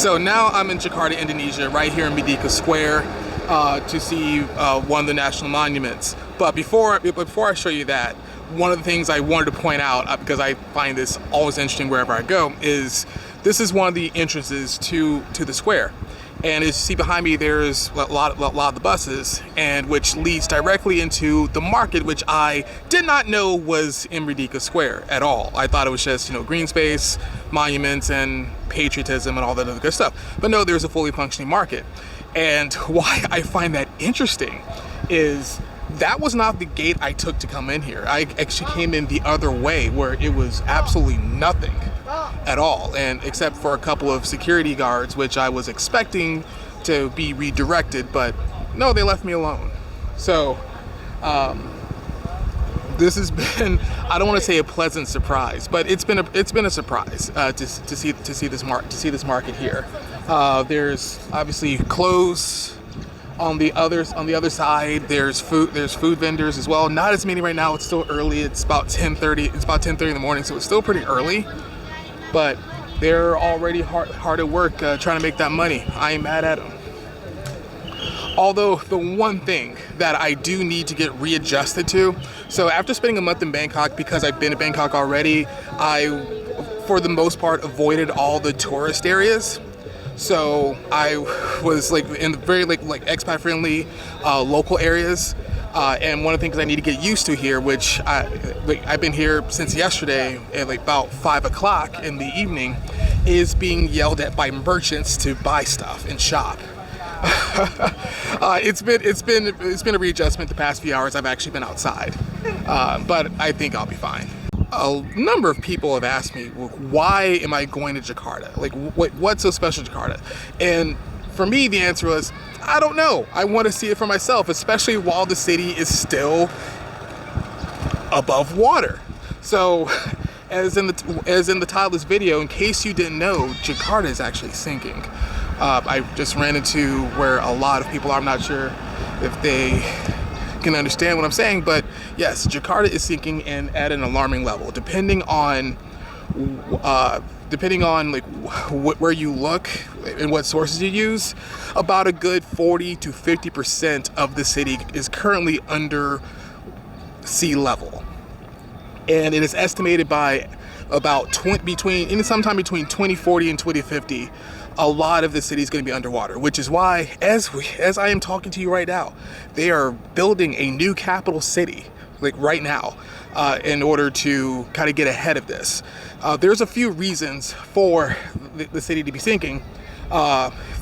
So now I'm in Jakarta, Indonesia, right here in Merdeka Square to see one of the national monuments. But before I show you that, one of the things I wanted to point out, because I find this always interesting wherever I go, is this is one of the entrances to the square. And as you see behind me, there's a lot of the buses, and which leads directly into the market, which I did not know was in Merdeka Square at all. I thought it was just, green space, monuments, and patriotism, and all that other good stuff. But no, there's a fully functioning market. And why I find that interesting is that was not the gate I took to come in here. I actually came in the other way, where it was absolutely nothing at all, and except for a couple of security guards, which I was expecting to be redirected, but no, they left me alone. So this has been, I don't want to say a pleasant surprise, but it's been a surprise to see this market here. There's obviously clothes on the other side. There's food vendors as well. Not as many right now. It's still early. It's about 10:30. It's about 10:30 in the morning, so it's still pretty early. But they're already hard at work trying to make that money. I ain't mad at them. Although the one thing that I do need to get readjusted to, so after spending a month in Bangkok, because I've been to Bangkok already, I, for the most part, avoided all the tourist areas. So I was in the very expat friendly local areas. And one of the things I need to get used to here, which I've been here since yesterday at about 5 o'clock in the evening, is being yelled at by merchants to buy stuff and shop. It's been a readjustment the past few hours. I've actually been outside, but I think I'll be fine. A number of people have asked me, why am I going to Jakarta? What's so special to Jakarta? And for me, the answer was, I don't know. I want to see it for myself, especially while the city is still above water. So, as in the title of this video, in case you didn't know, Jakarta is actually sinking. I just ran into where a lot of people are. I'm not sure if they can understand what I'm saying, but yes, Jakarta is sinking, and at an alarming level. Depending on where you look and what sources you use, about a good 40 to 50% of the city is currently under sea level, and it is estimated by about sometime between 2040 and 2050. A lot of the city is going to be underwater, which is why, as I am talking to you right now, they are building a new capital city, right now, in order to kind of get ahead of this. There's a few reasons for the city to be sinking.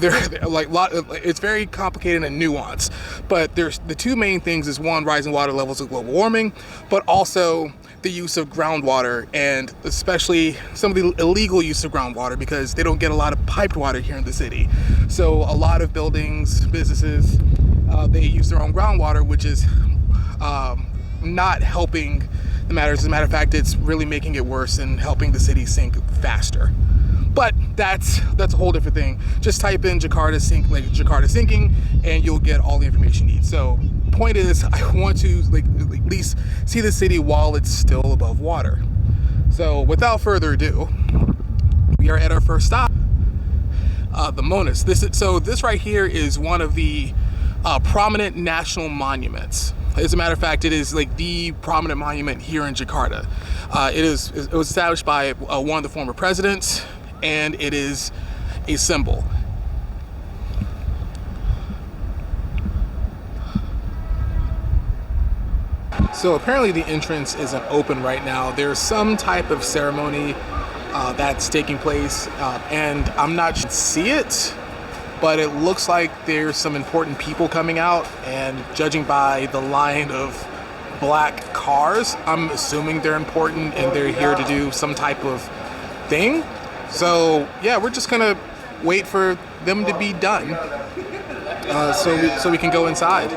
It's very complicated and nuanced, but there's the two main things is one, rising water levels of global warming, but also the use of groundwater, and especially some of the illegal use of groundwater, because they don't get a lot of piped water here in the city. So a lot of buildings, businesses, they use their own groundwater, which is not helping the matter. As a matter of fact, it's really making it worse and helping the city sink faster. But that's a whole different thing. Just type in Jakarta sinking, and you'll get all the information you need. So point is, I want to at least see the city while it's still above water. So without further ado, we are at our first stop, the Monas. This right here is one of the prominent national monuments. As a matter of fact, it is the prominent monument here in Jakarta. It was established by one of the former presidents, and it is a symbol. So apparently the entrance isn't open right now. There's some type of ceremony that's taking place, and I'm not sure to see it, but it looks like there's some important people coming out, and judging by the line of black cars, I'm assuming they're important and they're here to do some type of thing. So yeah, we're just gonna wait for them to be done, so we can go inside.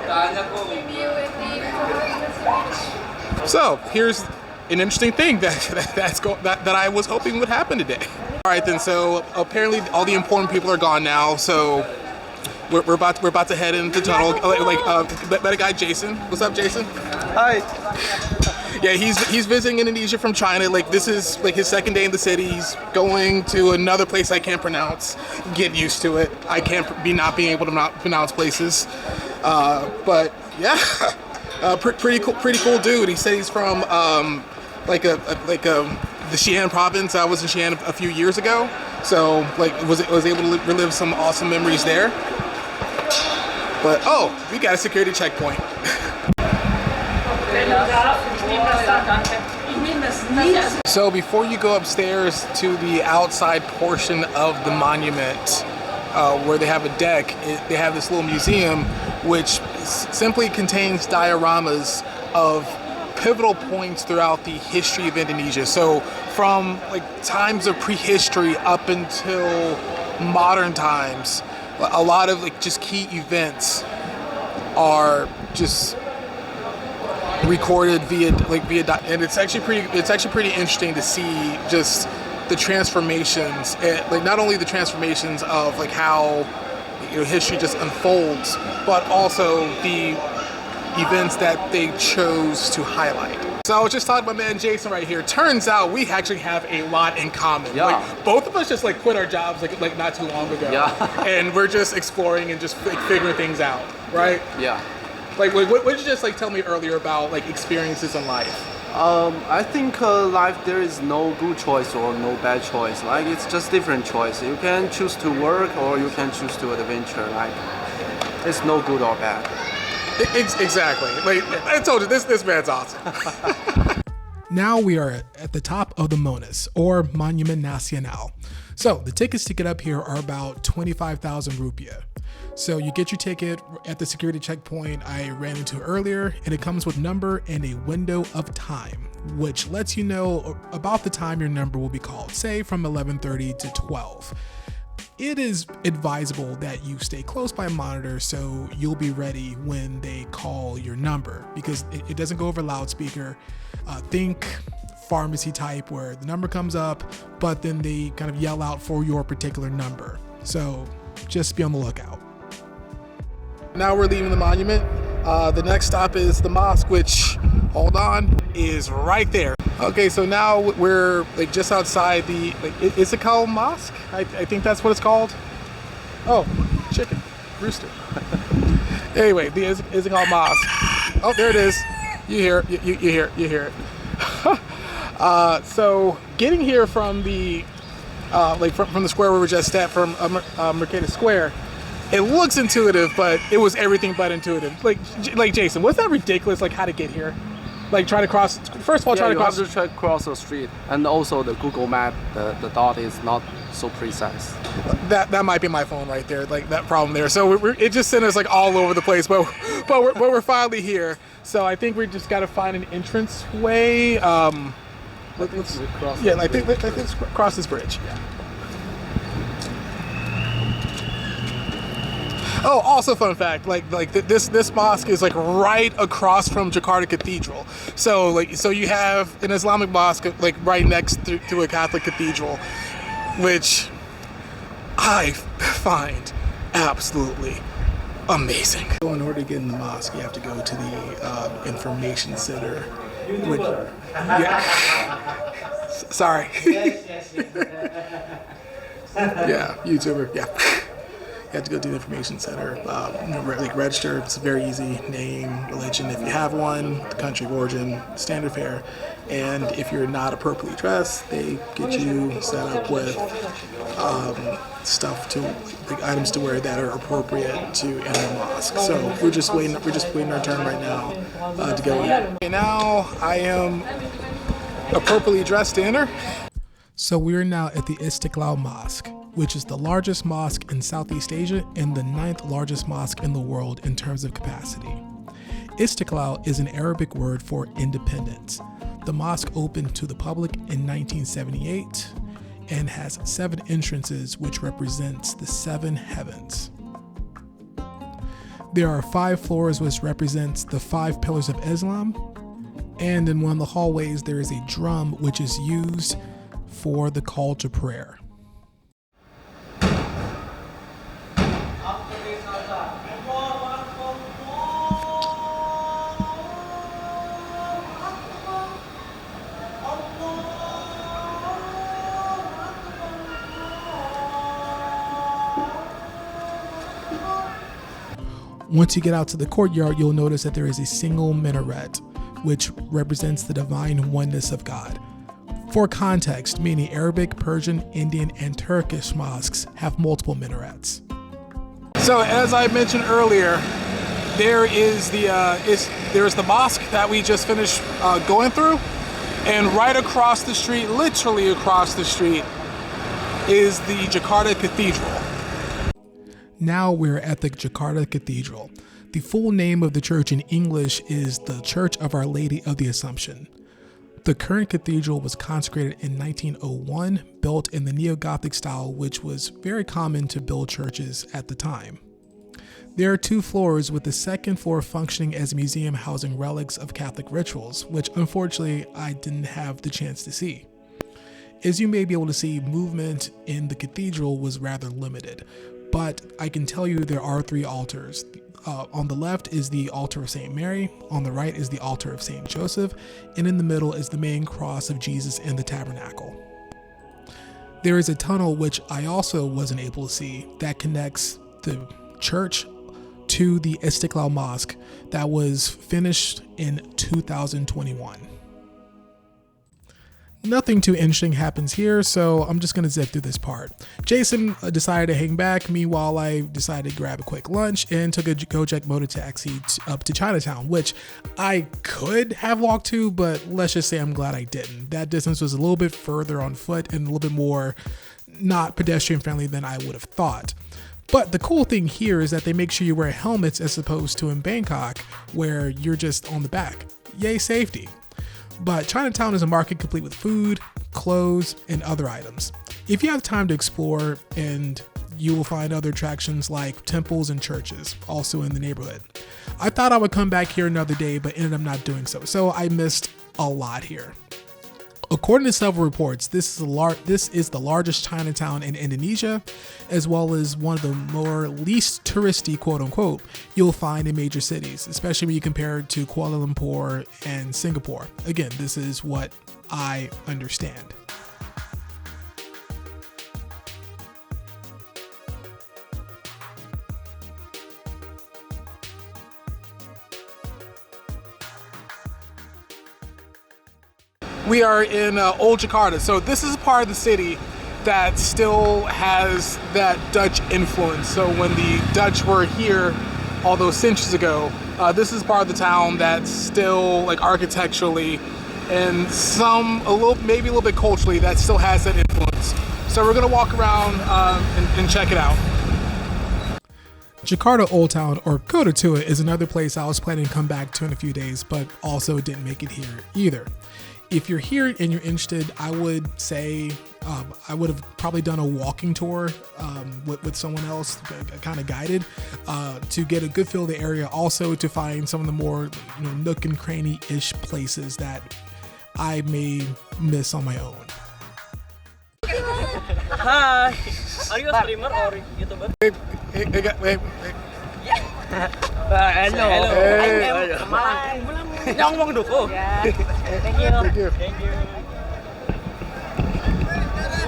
So here's an interesting thing that I was hoping would happen today. All right then, so apparently all the important people are gone now, so we're about to head into the tunnel. Met a guy, Jason. What's up, Jason? Hi. Yeah, he's visiting Indonesia from China. Like this is like his second day in the city. He's going to another place I can't pronounce. Get used to it. I can't be not being able to not pronounce places. But yeah, pretty cool dude. He said he's from the Xi'an province. I was in Xi'an a few years ago, so like was able to relive some awesome memories there. But oh, we got a security checkpoint. So before you go upstairs to the outside portion of the monument, where they have a deck, they have this little museum which simply contains dioramas of pivotal points throughout the history of Indonesia. So from like times of prehistory up until modern times, a lot of like just key events are just recorded via and it's actually pretty interesting to see just the transformations, like not only the transformations of like how history just unfolds, but also the events that they chose to highlight. So I was just talking to my man Jason right here. Turns out we actually have a lot in common. Yeah. Like both of us just like quit our jobs like not too long ago. Yeah. And we're just exploring and just like figuring things out, right? Yeah. Like what did you just like tell me earlier about like experiences in life? I think life there is no good choice or no bad choice. Like it's just different choice. You can choose to work or you can choose to adventure. Like it's no good or bad. Exactly. Like I told you, this man's awesome. Now we are at the top of the Monas, or Monument Nacional. So the tickets to get up here are about 25,000 rupiah. So you get your ticket at the security checkpoint I ran into earlier, and it comes with number and a window of time, which lets you know about the time your number will be called, say from 11:30 to 12. It is advisable that you stay close by a monitor so you'll be ready when they call your number, because it doesn't go over loudspeaker. Think pharmacy type where the number comes up, but then they kind of yell out for your particular number. So just be on the lookout. Now we're leaving the monument. The next stop is the mosque, which, hold on, is right there. Okay, so now we're like just outside the Istiqlal Mosque. I think that's what it's called. Oh, chicken, rooster. Anyway, the Istiqlal Mosque. Oh, there it is. You hear it. You hear it. So getting here from the from the square where we just at, from Mercator Square, it looks intuitive, but it was everything but intuitive. Like Jason, was that ridiculous? Like how to get here? Like try to cross. First of all, you have to try to cross the street, and also the Google Map, the dot is not so precise. That might be my phone right there, like that problem there. So it just sent us like all over the place, but we're finally here. So I think we just got to find an entrance way. Let's cross. Yeah, I think let's cross this bridge. Yeah. Oh, also fun fact, this mosque is like right across from Jakarta Cathedral. So you have an Islamic mosque like right next to a Catholic cathedral, which I find absolutely amazing. So in order to get in the mosque, you have to go to the information center. Which, yeah. Sorry. Yeah, YouTuber. Yeah. You have to go to the information center, register. It's very easy. Name, religion, if you have one, the country of origin, standard fare. And if you're not appropriately dressed, they get you set up with stuff items to wear that are appropriate to enter the mosque. So we're just waiting our turn right now to go in. Okay, now I am appropriately dressed to enter. So we are now at the Istiqlal Mosque, which is the largest mosque in Southeast Asia and the 9th largest mosque in the world in terms of capacity. Istiqlal is an Arabic word for independence. The mosque opened to the public in 1978 and has 7 entrances, which represents the 7 heavens. There are 5 floors, which represents the 5 pillars of Islam, and in one of the hallways there is a drum which is used for the call to prayer. Once you get out to the courtyard, you'll notice that there is a single minaret, which represents the divine oneness of God. For context, many Arabic, Persian, Indian, and Turkish mosques have multiple minarets. So as I mentioned earlier, there's the mosque that we just finished going through, and right across the street, literally across the street, is the Jakarta Cathedral. Now we're at the Jakarta Cathedral. The full name of the church in English is the Church of Our Lady of the Assumption. The current cathedral was consecrated in 1901, built in the neo-gothic style, which was very common to build churches at the time. There are 2 floors, with the second floor functioning as a museum housing relics of Catholic rituals, which unfortunately I didn't have the chance to see. As you may be able to see, movement in the cathedral was rather limited, but I can tell you there are 3 altars. On the left is the altar of St. Mary, on the right is the altar of St. Joseph, and in the middle is the main cross of Jesus in the tabernacle. There is a tunnel, which I also wasn't able to see, that connects the church to the Istiqlal Mosque that was finished in 2021. Nothing too interesting happens here, so I'm just gonna zip through this part. Jason decided to hang back. Meanwhile, I decided to grab a quick lunch and took a Gojek motor taxi up to Chinatown, which I could have walked to, but let's just say I'm glad I didn't. That distance was a little bit further on foot and a little bit more not pedestrian friendly than I would have thought. But the cool thing here is that they make sure you wear helmets as opposed to in Bangkok, where you're just on the back. Yay, safety. But Chinatown is a market complete with food, clothes, and other items. If you have time to explore, and you will find other attractions like temples and churches also in the neighborhood. I thought I would come back here another day, but ended up not doing so. So I missed a lot here. According to several reports, this is the largest Chinatown in Indonesia, as well as one of the more least touristy, quote unquote, you'll find in major cities, especially when you compare it to Kuala Lumpur and Singapore. Again, this is what I understand. We are in Old Jakarta, so this is a part of the city that still has that Dutch influence. So when the Dutch were here all those centuries ago, this is part of the town that's still, like, architecturally and maybe a little bit culturally, that still has that influence. So we're gonna walk around and check it out. Jakarta Old Town, or Kota Tua, is another place I was planning to come back to in a few days, but also didn't make it here either. If you're here and you're interested, I would say I would have probably done a walking tour with someone else, kind of guided, to get a good feel of the area. Also to find some of the more nook and cranny-ish places that I may miss on my own. Hi, are you a streamer or YouTuber? Wait. Hello. Em ngomong dulu. Thank you.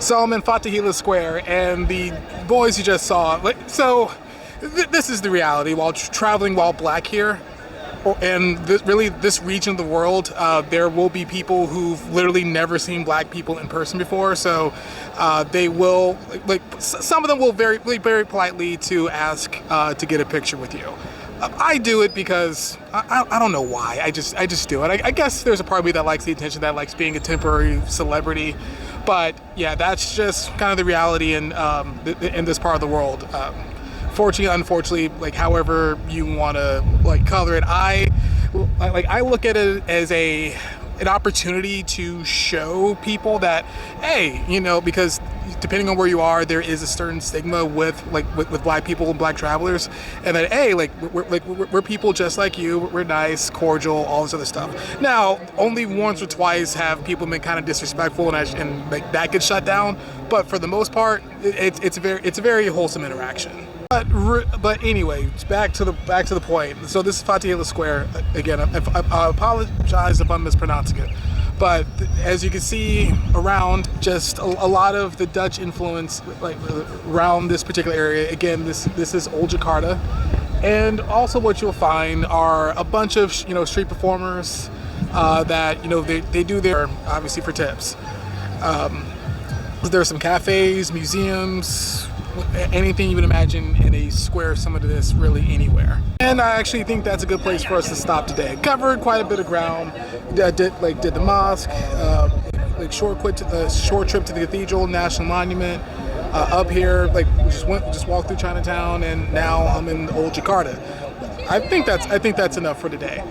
So I'm in Fatahila Square, and the boys you just saw. This is the reality. While traveling while black here, and this region of the world, there will be people who've literally never seen black people in person before. So they will, some of them will very politely to ask to get a picture with you. I do it because I don't know why. I just do it. I guess there's a part of me that likes the attention, that likes being a temporary celebrity. But yeah, that's just kind of the reality in this part of the world. Fortunately, unfortunately, however you want to color it, I look at it as an opportunity to show people that, hey, because depending on where you are, there is a certain stigma with black people and black travelers, and that, hey, we're people just like you. We're nice, cordial, all this other stuff. Now, only once or twice have people been kind of disrespectful, and that gets shut down. But for the most part, it's a very wholesome interaction. But anyway, back to the point. So this is Fatahila Square. Again, I apologize if I'm mispronouncing it. But as you can see around, just a lot of the Dutch influence around this particular area. Again, this is Old Jakarta, And also what you'll find are a bunch of, street performers that, they do their, obviously for tips. There are some cafes, museums, anything you would imagine in a square similar to this, really anywhere. And I actually think that's a good place for us to stop today. Covered quite a bit of ground. Did the mosque, short trip to the cathedral, national monument. Up here, just walked through Chinatown, and now I'm in old Jakarta. I think that's enough for today.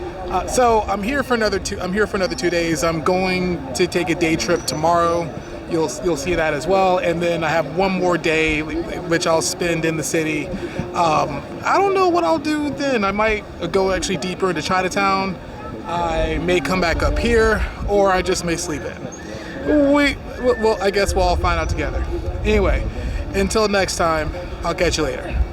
So I'm here for another 2 days. I'm going to take a day trip tomorrow. You'll see that as well, and then I have one more day which I'll spend in the city. I don't know what I'll do then. I might go actually deeper into Chinatown. I may come back up here, or I just may sleep in. Well, I guess we'll all find out together. Anyway, until next time, I'll catch you later.